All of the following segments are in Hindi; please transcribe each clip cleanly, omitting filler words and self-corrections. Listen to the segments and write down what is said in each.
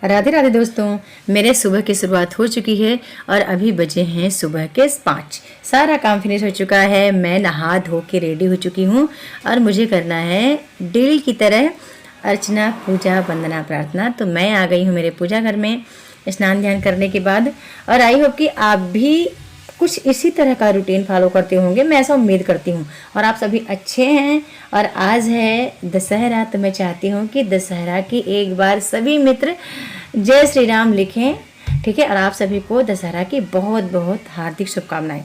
राधे राधे दोस्तों, मेरे सुबह की शुरुआत हो चुकी है और अभी बजे हैं सुबह के 5। सारा काम फिनिश हो चुका है। मैं नहा धो के रेडी हो चुकी हूँ और मुझे करना है डेली की तरह अर्चना, पूजा, वंदना, प्रार्थना। तो मैं आ गई हूँ मेरे पूजा घर में स्नान ध्यान करने के बाद, और आई होप कि आप भी कुछ इसी तरह का रूटीन फॉलो करते होंगे, मैं ऐसा उम्मीद करती हूँ। और आप सभी अच्छे हैं। और आज है दशहरा, तो मैं चाहती हूँ कि दशहरा की एक बार सभी मित्र जय श्री राम लिखें, ठीक है। और आप सभी को दशहरा की बहुत बहुत हार्दिक शुभकामनाएं।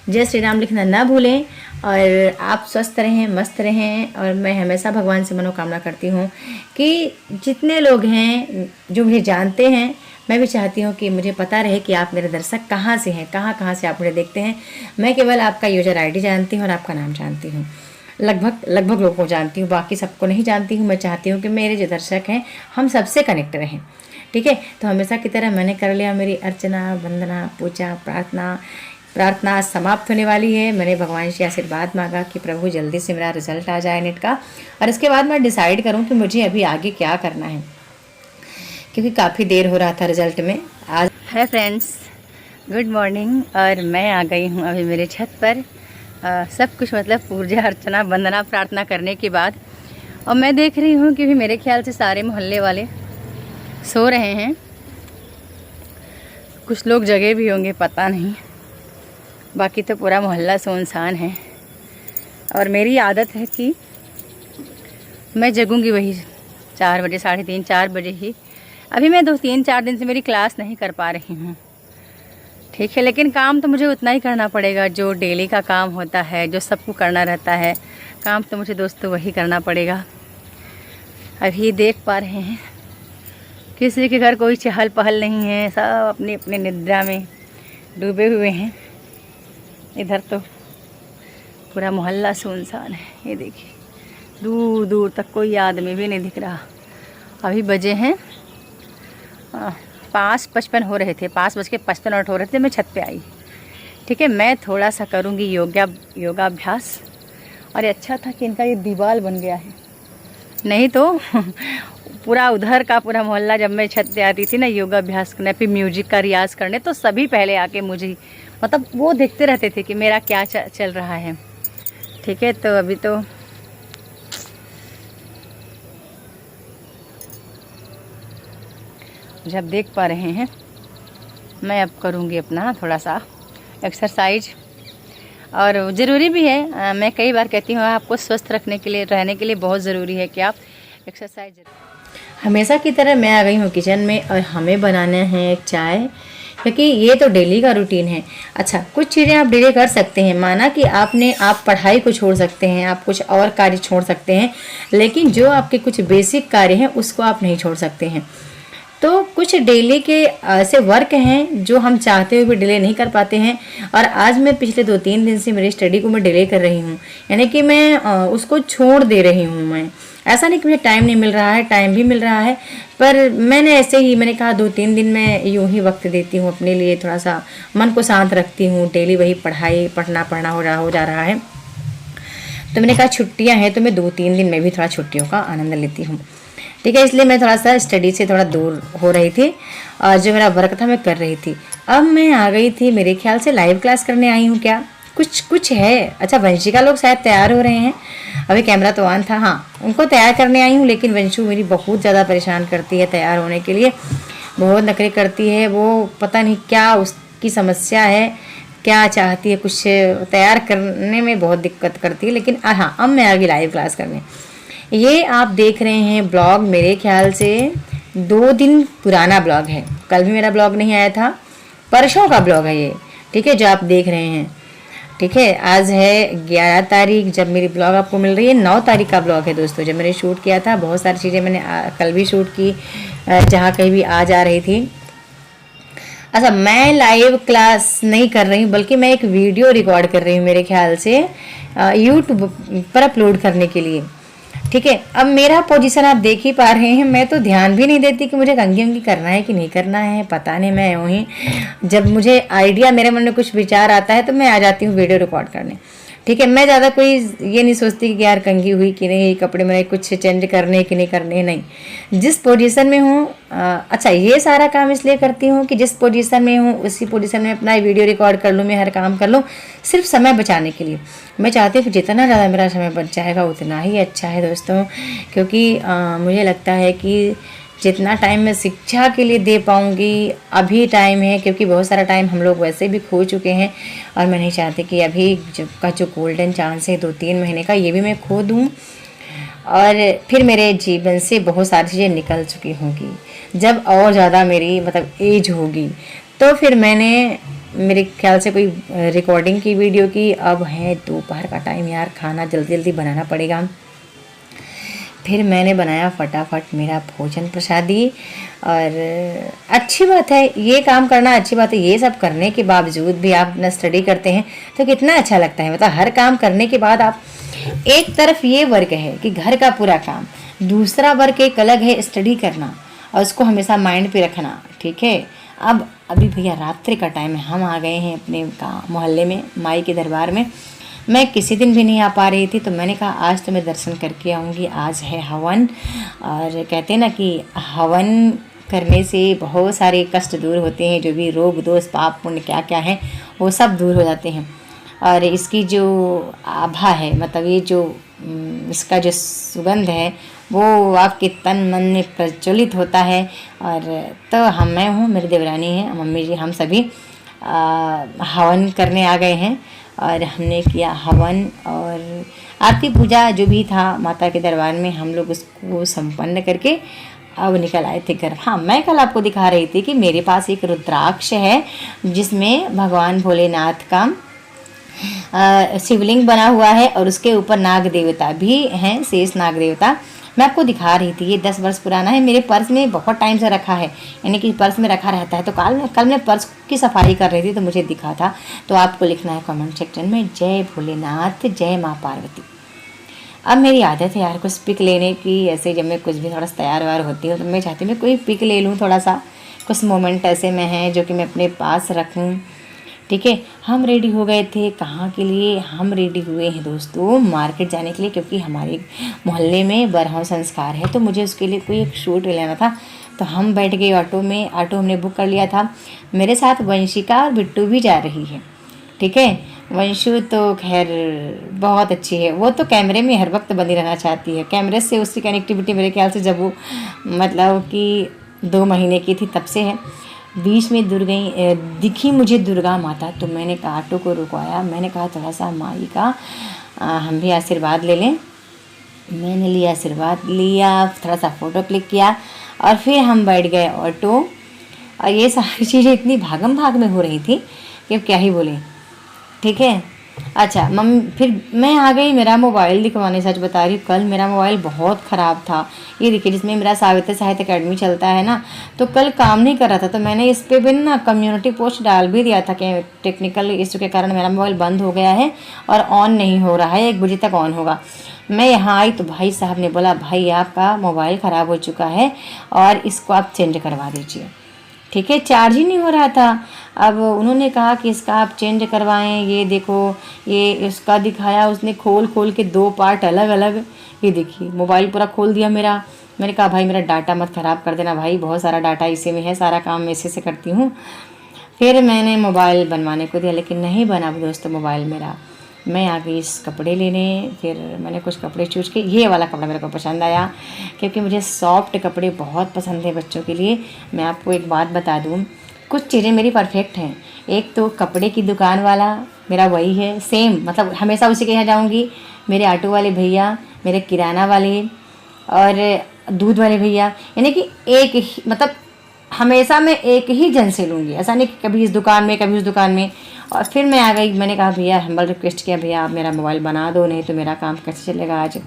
जय श्री राम लिखना ना भूलें और आप स्वस्थ रहें, मस्त रहें। और मैं हमेशा भगवान से मनोकामना करती हूँ कि जितने लोग हैं जो मुझे जानते हैं, मैं भी चाहती हूँ कि मुझे पता रहे कि आप मेरे दर्शक कहाँ से हैं, कहाँ कहाँ से आप मुझे देखते हैं। मैं केवल आपका यूजर आईडी जानती हूँ और आपका नाम जानती हूँ। लगभग लोगों को जानती हूँ, बाकी सबको नहीं जानती हूँ। मैं चाहती हूँ कि मेरे जो दर्शक हैं हम सबसे कनेक्ट रहें, ठीक है। तो हमेशा की तरह मैंने कर लिया मेरी अर्चना, वंदना, पूजा, प्रार्थना समाप्त होने वाली है। मैंने भगवान से आशीर्वाद मांगा कि प्रभु जल्दी से मेरा रिजल्ट आ जाए नेट का, और इसके बाद मैं डिसाइड करूं कि मुझे अभी आगे क्या करना है, क्योंकि काफ़ी देर हो रहा था रिजल्ट में। आज है फ्रेंड्स, गुड मॉर्निंग। और मैं आ गई हूं अभी मेरे छत पर, सब कुछ मतलब पूजा अर्चना वंदना प्रार्थना करने के बाद। और मैं देख रही हूँ कि भी मेरे ख्याल से सारे मोहल्ले वाले सो रहे हैं, कुछ लोग जगे भी होंगे, पता नहीं। बाकी तो पूरा मोहल्ला सुनसान है। और मेरी आदत है कि मैं जगूंगी वही 4 बजे, 3:30, 4 बजे ही। अभी मैं 2-3-4 दिन से मेरी क्लास नहीं कर पा रही हूँ, ठीक है। लेकिन काम तो मुझे उतना ही करना पड़ेगा जो डेली का काम होता है, जो सबको करना रहता है। काम तो मुझे दोस्तों वही करना पड़ेगा। अभी देख पा रहे हैं किसी के घर कोई चहल पहल नहीं है, सब अपनी अपनी निद्रा में डूबे हुए हैं। इधर तो पूरा मोहल्ला सुनसान है। ये देखिए, दूर दूर तक कोई आदमी भी नहीं दिख रहा। अभी बजे हैं 5:55 हो रहे थे, 5:55 हो रहे थे। मैं छत पे आई, ठीक है। मैं थोड़ा सा करूँगी योगाभ्यास। और अच्छा था कि इनका ये दीवार बन गया है, नहीं तो पूरा उधर का पूरा मोहल्ला, जब मैं छत पे आती थी ना योगाभ्यास करने, फिर म्यूजिक का रियाज़ करने, तो सभी पहले आके मुझे मतलब वो देखते रहते थे कि मेरा क्या चल रहा है, ठीक है। तो अभी तो जब देख पा रहे हैं, मैं अब करूँगी अपना थोड़ा सा एक्सरसाइज। और ज़रूरी भी है, मैं कई बार कहती हूँ आपको स्वस्थ रहने के लिए बहुत ज़रूरी है कि आप एक्सरसाइज। हमेशा की तरह मैं आ गई हूँ किचन में और हमें बनाना है चाय, क्योंकि ये तो डेली का रूटीन है। अच्छा, कुछ चीज़ें आप डिले कर सकते हैं, माना कि आप पढ़ाई को छोड़ सकते हैं, आप कुछ और कार्य छोड़ सकते हैं, लेकिन जो आपके कुछ बेसिक कार्य हैं उसको आप नहीं छोड़ सकते हैं। तो कुछ डेली के ऐसे वर्क हैं जो हम चाहते हुए भी डिले नहीं कर पाते हैं। और आज मैं पिछले 2-3 दिन से मेरी स्टडी को मैं डिले कर रही हूँ, यानी कि मैं उसको छोड़ दे रही हूँ। मैं ऐसा नहीं कि मुझे टाइम नहीं मिल रहा है, टाइम भी मिल रहा है, पर मैंने कहा 2-3 दिन मैं यूं ही वक्त देती हूँ अपने लिए, थोड़ा सा मन को शांत रखती हूँ। डेली वही पढ़ना हो जा रहा है। तो मैंने कहा छुट्टियाँ हैं तो मैं 2-3 दिन में भी थोड़ा छुट्टियों का आनंद लेती हूँ, ठीक है। इसलिए मैं थोड़ा सा स्टडी से थोड़ा दूर हो रही थी और जो मेरा वर्क था मैं कर रही थी। अब मैं आ गई थी, मेरे ख्याल से लाइव क्लास करने आई हूँ क्या, कुछ है। अच्छा, वंशिका लोग शायद तैयार हो रहे हैं, अभी कैमरा तो ऑन था। हाँ, उनको तैयार करने आई हूँ, लेकिन वंशु मेरी बहुत ज़्यादा परेशान करती है तैयार होने के लिए, बहुत नखरे करती है। वो पता नहीं क्या उसकी समस्या है, क्या चाहती है, कुछ तैयार करने में बहुत दिक्कत करती है। लेकिन हाँ, अब मैं आ गई लाइव क्लास करने। ये आप देख रहे हैं ब्लॉग, मेरे ख्याल से 2 दिन पुराना ब्लॉग है। कल भी मेरा ब्लॉग नहीं आया था, परसों का ब्लॉग है ये, ठीक है, जो आप देख रहे हैं, ठीक है। आज है 11 तारीख जब मेरी ब्लॉग आपको मिल रही है। 9 तारीख का ब्लॉग है दोस्तों, जब मैंने शूट किया था। बहुत सारी चीज़ें मैंने कल भी शूट की, जहाँ कहीं भी आ जा रही थी। अच्छा, मैं लाइव क्लास नहीं कर रही हूँ, बल्कि मैं एक वीडियो रिकॉर्ड कर रही हूँ, मेरे ख्याल से यूट्यूब पर अपलोड करने के लिए, ठीक है। अब मेरा पोजीशन आप देख ही पा रहे हैं, मैं तो ध्यान भी नहीं देती कि मुझे कंघी करना है कि नहीं करना है, पता नहीं। मैं यूँ ही जब मुझे आइडिया, मेरे मन में कुछ विचार आता है तो मैं आ जाती हूँ वीडियो रिकॉर्ड करने, ठीक है। मैं ज़्यादा कोई ये नहीं सोचती कि यार कंघी हुई कि नहीं, कपड़े में कुछ चेंज करने कि नहीं करने, नहीं। जिस पोजीशन में हूँ, अच्छा ये सारा काम इसलिए करती हूँ कि जिस पोजीशन में हूँ उसी पोजीशन में अपना वीडियो रिकॉर्ड कर लूँ, मैं हर काम कर लूँ, सिर्फ समय बचाने के लिए। मैं चाहती हूँ कि जितना ज़्यादा मेरा समय बच जाएगा उतना ही अच्छा है दोस्तों, क्योंकि मुझे लगता है कि जितना टाइम मैं शिक्षा के लिए दे पाऊँगी अभी टाइम है, क्योंकि बहुत सारा टाइम हम लोग वैसे भी खो चुके हैं और मैं नहीं चाहती कि अभी का जो गोल्डन चांस है 2-3 महीने का, ये भी मैं खो दूँ और फिर मेरे जीवन से बहुत सारी चीज़ें निकल चुकी होंगी। जब और ज़्यादा मेरी मतलब एज होगी तो फिर मैंने मेरे ख्याल से कोई रिकॉर्डिंग की वीडियो की। अब है दोपहर का टाइम यार, खाना जल्दी जल्दी बनाना पड़ेगा। फिर मैंने बनाया फटाफट मेरा भोजन प्रसादी। और अच्छी बात है ये काम करना, अच्छी बात है। ये सब करने के बावजूद भी आप अपना स्टडी करते हैं तो कितना अच्छा लगता है। मतलब हर काम करने के बाद आप, एक तरफ ये वर्क है कि घर का पूरा काम, दूसरा वर्क एक अलग है स्टडी करना और उसको हमेशा माइंड पे रखना। ठीक है। अब अभी भैया रात्रि का टाइम है, हम आ गए हैं अपने मोहल्ले में माई के दरबार में। मैं किसी दिन भी नहीं आ पा रही थी तो मैंने कहा आज तो मैं दर्शन करके आऊँगी। आज है हवन, और कहते हैं ना कि हवन करने से बहुत सारे कष्ट दूर होते हैं, जो भी रोग दोष पाप पुण्य क्या क्या है वो सब दूर हो जाते हैं। और इसकी जो आभा है, मतलब ये जो इसका जो सुगंध है वो आपके तन मन में प्रज्वलित होता है। और तो मैं हूँ, मेरी देवरानी है, मम्मी जी, हम सभी हवन करने आ गए हैं और हमने किया हवन और आरती पूजा जो भी था माता के दरबार में, हम लोग उसको संपन्न करके अब निकल आए थे घर। हाँ, मैं कल आपको दिखा रही थी कि मेरे पास एक रुद्राक्ष है जिसमें भगवान भोलेनाथ का शिवलिंग बना हुआ है और उसके ऊपर नाग देवता भी हैं, शेष नाग देवता। मैं आपको दिखा रही थी, ये 10 वर्ष पुराना है, मेरे पर्स में बहुत टाइम से रखा है, यानी कि पर्स में रखा रहता है। तो कल मैं पर्स की सफाई कर रही थी तो मुझे दिखा था। तो आपको लिखना है कमेंट सेक्शन में जय भोलेनाथ, जय माँ पार्वती। अब मेरी आदत है यार कुछ पिक लेने की, ऐसे जब मैं कुछ भी थोड़ा सा तैयार वार होती हूँ तो मैं चाहती हूँ मैं कोई पिक ले लूँ, थोड़ा सा कुछ मोमेंट ऐसे में हैं जो कि मैं अपने पास रखूँ। ठीक है। हम रेडी हो गए थे, कहाँ के लिए? हम रेडी हुए हैं दोस्तों मार्केट जाने के लिए, क्योंकि हमारे मोहल्ले में बरहम संस्कार है तो मुझे उसके लिए कोई एक शूट लेना था। तो हम बैठ गए ऑटो में, ऑटो हमने बुक कर लिया था। मेरे साथ वंशिका और बिट्टू भी जा रही है। ठीक है। वंशु तो खैर बहुत अच्छी है, वो तो कैमरे में हर वक्त बनी रहना चाहती है। कैमरे से उसकी कनेक्टिविटी मेरे ख्याल से जब वो मतलब कि 2 महीने की थी तब से है। बीच में दिखी मुझे दुर्गा माता, तो मैंने ऑटो को रुकवाया, मैंने कहा थोड़ा सा माई का हम भी आशीर्वाद ले लें। मैंने लिया, आशीर्वाद लिया, थोड़ा सा फ़ोटो क्लिक किया और फिर हम बैठ गए ऑटो। और ये सारी चीज़ें इतनी भागम भाग में हो रही थी कि अब क्या ही बोले। ठीक है। अच्छा फिर मैं आ गई मेरा मोबाइल दिखवाने। सच बता रही हूँ, कल मेरा मोबाइल बहुत ख़राब था। ये देखिए, जिसमें मेरा सावित्री साहित्य अकेडमी चलता है ना, तो कल काम नहीं कर रहा था। तो मैंने इस पर भी ना कम्युनिटी पोस्ट डाल भी दिया था कि टेक्निकल इशू के कारण मेरा मोबाइल बंद हो गया है और ऑन नहीं हो रहा है, 1 बजे तक ऑन होगा। मैं यहाँ आई तो भाई साहब ने बोला, भाई आपका मोबाइल ख़राब हो चुका है और इसको आप चेंज करवा दीजिए। ठीक है। चार्ज ही नहीं हो रहा था। अब उन्होंने कहा कि इसका आप चेंज करवाएं, ये देखो, ये इसका दिखाया उसने खोल के 2 पार्ट अलग अलग। ये देखिए मोबाइल पूरा खोल दिया मेरा। मैंने कहा भाई मेरा डाटा मत ख़राब कर देना भाई, बहुत सारा डाटा इसी में है, सारा काम मैं इसी से करती हूँ। फिर मैंने मोबाइल बनवाने को दिया, लेकिन नहीं बना दोस्तों मोबाइल मेरा। मैं आ गई इस कपड़े लेने। फिर मैंने कुछ कपड़े चूज के, ये वाला कपड़ा मेरे को पसंद आया क्योंकि मुझे सॉफ्ट कपड़े बहुत पसंद है बच्चों के लिए। मैं आपको एक बात बता दूँ, कुछ चीज़ें मेरी परफेक्ट हैं। एक तो कपड़े की दुकान वाला मेरा वही है सेम, मतलब हमेशा उसी के यहाँ जाऊँगी। मेरे ऑटो वाले भैया, मेरे किराना वाले और दूध वाले भैया, यानी कि एक ही, मतलब हमेशा मैं एक ही जन से लूँगी, ऐसा नहीं कि कभी इस दुकान में कभी उस दुकान में। और फिर मैं आ गई, मैंने कहा भैया हम्बल रिक्वेस्ट किया, भैया आप मेरा मोबाइल बना दो, नहीं तो मेरा काम कैसे चलेगा, आज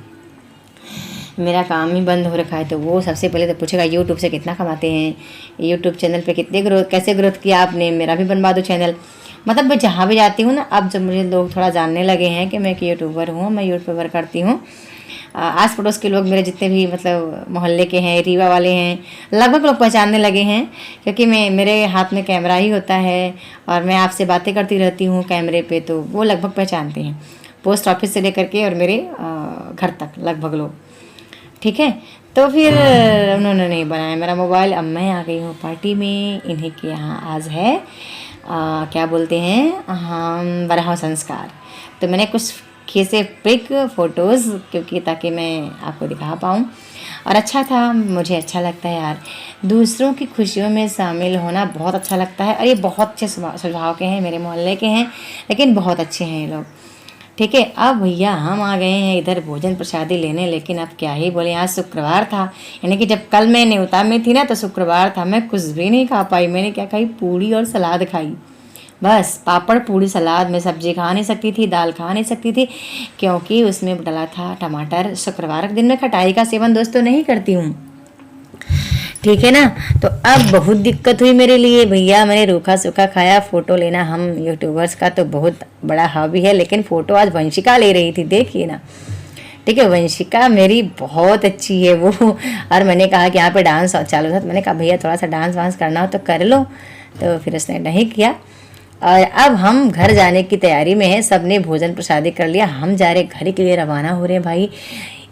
मेरा काम ही बंद हो रखा है। तो वो सबसे पहले तो पूछेगा यूट्यूब से कितना कमाते हैं, यूट्यूब चैनल पे कितने कैसे ग्रोथ किया आपने, मेरा भी बनवा दो चैनल। मतलब मैं जहाँ भी जाती हूँ ना, अब जब मुझे लोग थोड़ा जानने लगे हैं कि मैं एक यूट्यूबर हूँ, मैं यूट्यूबर करती हूँ। आस पड़ोस के लोग मेरे जितने भी मतलब मोहल्ले के हैं, रीवा वाले हैं, लगभग लोग पहचानने लगे हैं क्योंकि मेरे हाथ में कैमरा ही होता है और मैं आपसे बातें करती रहती हूँ कैमरे पे, तो वो लगभग पहचानते हैं। पोस्ट ऑफिस से लेकर के और मेरे घर तक लगभग लोग, ठीक है। तो फिर उन्होंने नहीं बनाया मेरा मोबाइल। अब मैं आ गई हूँ पार्टी में। इन्हीं के यहाँ आज है क्या बोलते हैं, हम बरहा संस्कार। तो मैंने कुछ खींचे पिक फ़ोटोज़, क्योंकि ताकि मैं आपको दिखा पाऊँ। और अच्छा था, मुझे अच्छा लगता है यार, दूसरों की खुशियों में शामिल होना बहुत अच्छा लगता है। और ये बहुत अच्छे स्वभाव के हैं, मेरे मोहल्ले के हैं, लेकिन बहुत अच्छे हैं ये लोग, ठीक है। अब भैया हम आ गए हैं इधर भोजन प्रसादी लेने, लेकिन अब क्या ही बोले, आज शुक्रवार था, यानी कि जब कल मैं न्योता में थी ना तो शुक्रवार था। मैं कुछ भी नहीं खा पाई। मैंने क्या खाई, पूड़ी और सलाद खाई, बस पापड़ पूड़ी सलाद। में सब्जी खा नहीं सकती थी, दाल खा नहीं सकती थी, क्योंकि उसमें डला था टमाटर। शुक्रवार के दिन में खटाई का सेवन दोस्तों नहीं करती हूँ, ठीक है ना। तो अब बहुत दिक्कत हुई मेरे लिए भैया, मैंने रूखा सूखा खाया। फ़ोटो लेना हम यूट्यूबर्स का तो बहुत बड़ा हॉबी है, लेकिन फ़ोटो आज वंशिका ले रही थी, देखिए ना, ठीक है। वंशिका मेरी बहुत अच्छी है वो। और मैंने कहा कि यहाँ पे डांस चालू था, तो मैंने कहा भैया थोड़ा सा डांस वांस करना हो तो कर लो, तो फिर उसने नहीं किया। और अब हम घर जाने की तैयारी में है, सबने भोजन प्रसादी कर लिया, हम जा रहे घर के लिए रवाना हो रहे हैं भाई।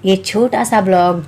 ये छोटा सा ब्लॉग